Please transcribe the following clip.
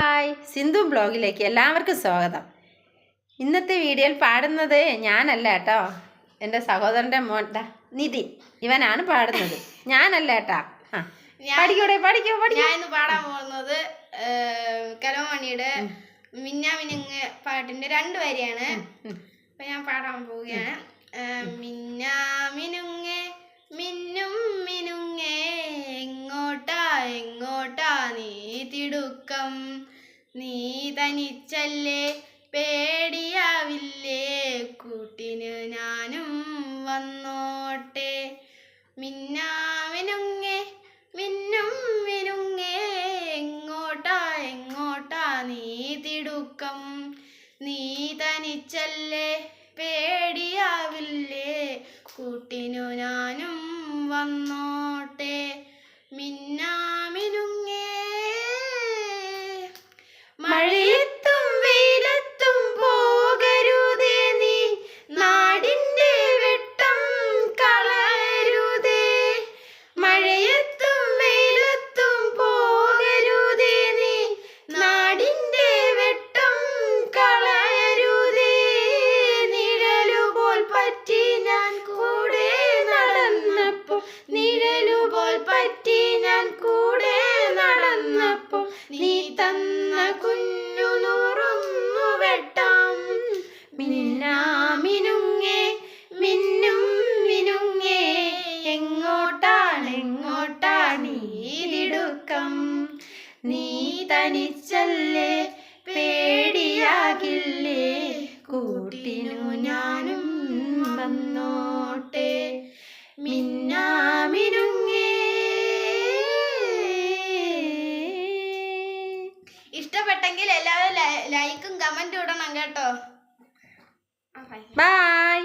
Hi, Sindhu ബ്ലോഗിലേക്ക് എല്ലാവർക്കും സ്വാഗതം. ഇന്നത്തെ വീഡിയോയിൽ പാടുന്നത് ഞാനല്ല കേട്ടോ, എൻ്റെ സഹോദരൻ്റെ മോൻ നിതിൻ, ഇവനാണ് പാടുന്നത്, ഞാനല്ല കേട്ടാ. ഞാൻ ഇന്ന് പാടാൻ പോകുന്നത് കലോമണിയുടെ മിന്നാമിനുങ്ങ് പാട്ടിന്റെ 2 വരിയാണ്. അപ്പൊ ഞാൻ പാടാൻ പോവുകയാണ്. മിന്നാമിനുങ്ങേ മിന്നും മിനുങ്ങേ, എങ്ങോട്ടാ എങ്ങോട്ടാ നീ തിടുക്കം, നീ തനിച്ചല്ലേ പേടിയാവില്ലേ, കൂട്ടിന് ഞാനും വന്നോട്ടെ. മിന്നാമിനുങ്ങേ മിന്നും മിനുങ്ങേ, എങ്ങോട്ടാ എങ്ങോട്ടാ നീ തിടുക്കം, നീ തനിച്ചല്ലേ പേടിയാവില്ലേ, കൂട്ടിനു ഞാനും വന്നോട്ടെ. മിന്നാമിനുങ്ങേ മഴയത്തും വെയിലത്തും പോകരുതേ നീ, നാടിൻ്റെ വെട്ടം കളയരുതേ. മഴയത്തും വെയിലത്തും പോകരുതേ നീ, നാടിൻ്റെ വെട്ടം കളയരുതേ. നിഴലുപോൽ പറ്റി ഞാൻ കൂടെ നടന്നപ്പോൾ, നിഴലുപോൽ പറ്റി ഞാൻ കൂടെ നടന്നപ്പോൾ, നീ തന്ന കുഞ്ഞു നൂറൊന്നു വെട്ടാം. മിന്നാമിനുങ്ങേ മിന്നും മിനുങ്ങേ, എങ്ങോട്ടാണ് എങ്ങോട്ടാണ് തിടുക്കം, നീ തനിച്ചല്ലേ പേടിയാകില്ലേ, കൂട്ടിനു ഞാനും വന്നോട്ടെ. മിന്നാമിനുങ്ങേ. ഇഷ്ടപ്പെട്ടെങ്കിൽ എല്ലാവരും ലൈക്കും കമന്റും ഇടണം കേട്ടോ. ബൈ.